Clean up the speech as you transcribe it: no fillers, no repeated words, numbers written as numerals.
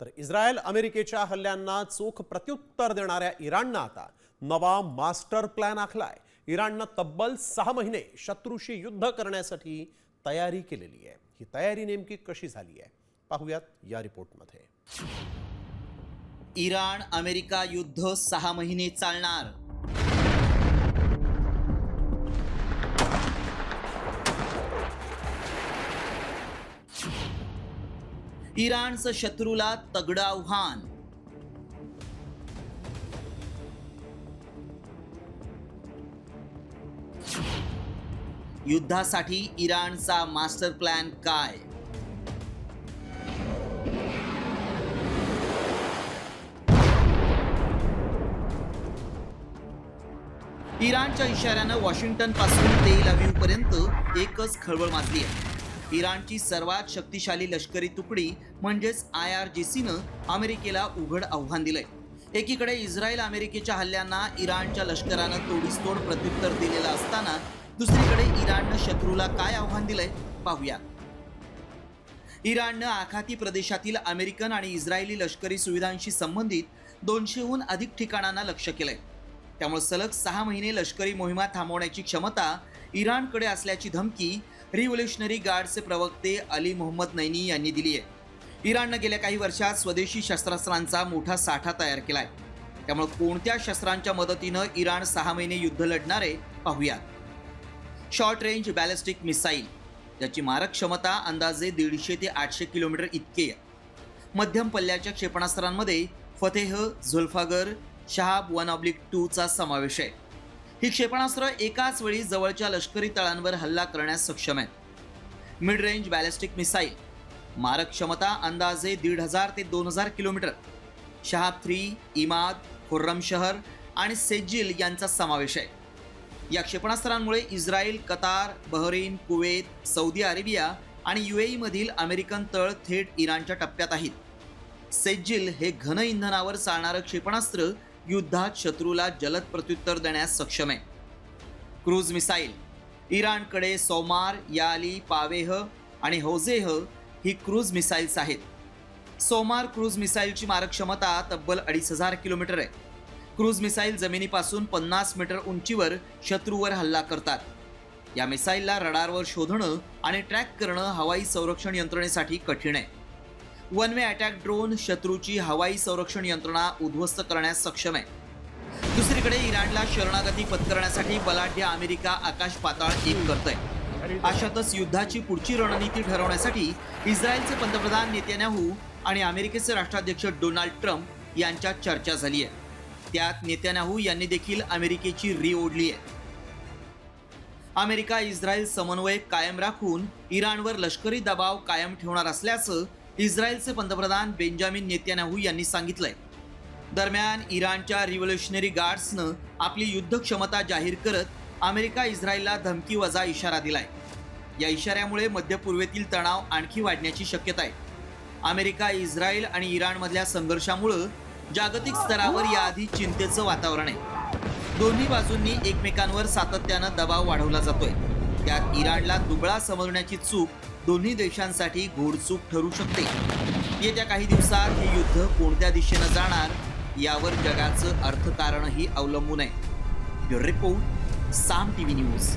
तर इस्रायल अमेरिकेच्या हल्ल्यांना चोख प्रत्युत्तर देणाऱ्या इराणनं आता नवा मास्टर प्लॅन आखलाय। इराणनं तब्बल 6 महिने शत्रूशी युद्ध करण्यासाठी तयारी केलेली आहे। ही तयारी नेमकी कशी झाली आहे पाहूयात या रिपोर्टमध्ये। इराण अमेरिका युद्ध 6 महिने चालणार। इराणचं शत्रूला तगडं आव्हान। युद्धासाठी इराणचा मास्टर प्लॅन काय? इराणच्या इशाऱ्यानं वॉशिंग्टन पासून तेल अवीव पर्यंत एकच खळबळ माजली आहे। इराणची सर्वात शक्तिशाली लष्करी तुकडी म्हणजेच IRGCनं अमेरिकेला उघड आव्हान दिलंय। एकीकडे इस्रायल अमेरिकेच्या हल्ल्यांना इराणच्या लष्करानं तोडीसतोड प्रत्युत्तर दिलेलं असताना दुसरीकडे इराणनं शत्रूला काय आव्हान दिलंय पाहूया। इराणनं आखाती प्रदेशातील अमेरिकन आणि इस्रायली लष्करी सुविधांशी संबंधित 200हून अधिक ठिकाणांना लक्ष्य केलंय। त्यामुळे सलग 6 महिने लष्करी मोहिमा थांबवण्याची क्षमता इराणकडे असल्याची धमकी रिव्होल्युशनरी गार्डचे प्रवक्ते अली मोहम्मद नैनी यांनी दिली आहे। इराणनं गेल्या काही वर्षात स्वदेशी शस्त्रास्त्रांचा मोठा साठा तयार केलाय। त्यामुळे कोणत्या शस्त्रांच्या मदतीनं इराण 6 महिने युद्ध लढणार आहे पाहूया। शॉर्ट रेंज बॅलिस्टिक मिसाईल, ज्याची मारक क्षमता अंदाजे 150 ते 800 किलोमीटर इतकी आहे। मध्यम पल्ल्याच्या क्षेपणास्त्रांमध्ये फतेह, झुल्फागर, शहाब 1/2 चा समावेश आहे। ही क्षेपणास्त्र एकाच वेळी जवळच्या लष्करी तळांवर हल्ला करण्यास सक्षम आहेत। मिड रेंज बॅलिस्टिक मिसाईल, मारक क्षमता अंदाजे 1500 ते 2000 किलोमीटर, शहाब 3, इमाद, खुर्रमशहर आणि सेजिल यांचा समावेश आहे। या क्षेपणास्त्रांमुळे Israel, Qatar, Bahrain, Kuwait, Saudi Arabia आणि UAE मधील अमेरिकन तळ थेट इराणच्या टप्प्यात आहेत। सेजिल हे घन इंधनावर चालणारं क्षेपणास्त्र युद्धात शत्रूला जलद प्रत्युत्तर देण्यास सक्षम आहे। क्रूज मिसाईल, इराणकडे सोमार, याली, पावेह आणि हौजेह ही क्रूज मिसाईल्स आहेत। सोमार क्रूज मिसाईलची मारक क्षमता तब्बल 2500 किलोमीटर आहे। क्रूज मिसाईल जमिनीपासून 50 मीटर उंचीवर शत्रूवर हल्ला करतात। या मिसाईलला रडारवर शोधणं आणि ट्रॅक करणं हवाई संरक्षण यंत्रणेसाठी कठीण आहे। वन वे अटॅक ड्रोन शत्रूची हवाई संरक्षण यंत्रणा उद्ध्वस्त करण्यास सक्षम आहे। दुसरीकडे इराणला शरणागती पत्करण्यासाठी बलाढ्य अमेरिका आकाश पाताळ एक करतोय। अशातच युद्धाची पुढची रणनीती ठरवण्यासाठी इस्रायलचे पंतप्रधान नेतन्याहू आणि अमेरिकेचे राष्ट्राध्यक्ष डोनाल्ड ट्रम्प यांच्यात चर्चा झाली आहे। त्यात नेतन्याहू यांनी देखील अमेरिकेची री ओढली आहे। अमेरिका इस्रायल समन्वय कायम राखून इराणवर लष्करी दबाव कायम ठेवणार असल्याचं इस्रायलचे पंतप्रधान बेंजामिन नेतन्याहू यांनी सांगितलंय। दरम्यान इराणच्या रिव्होल्युशनरी गार्ड्सनं आपली युद्ध क्षमता जाहीर करत अमेरिका इस्रायलला धमकी वजा इशारा दिलाय। या इशाऱ्यामुळे मध्य पूर्वेतील तणाव आणखी वाढण्याची शक्यता आहे। अमेरिका, इस्रायल आणि इराणमधल्या संघर्षामुळे जागतिक स्तरावर याआधी चिंतेचं वातावरण आहे। दोन्ही बाजूंनी एकमेकांवर सातत्यानं दबाव वाढवला जातोय। त्यात इराणला दुबळा समजण्याची चूक दोन्ही देशांसाठी घोडचूक ठरू शकते। येत्या काही दिवसात हे युद्ध कोणत्या दिशेनं जाणार यावर जगाचं अर्थकारणही अवलंबून आहे। ब्युरो रिपोर्ट, साम TV न्यूज।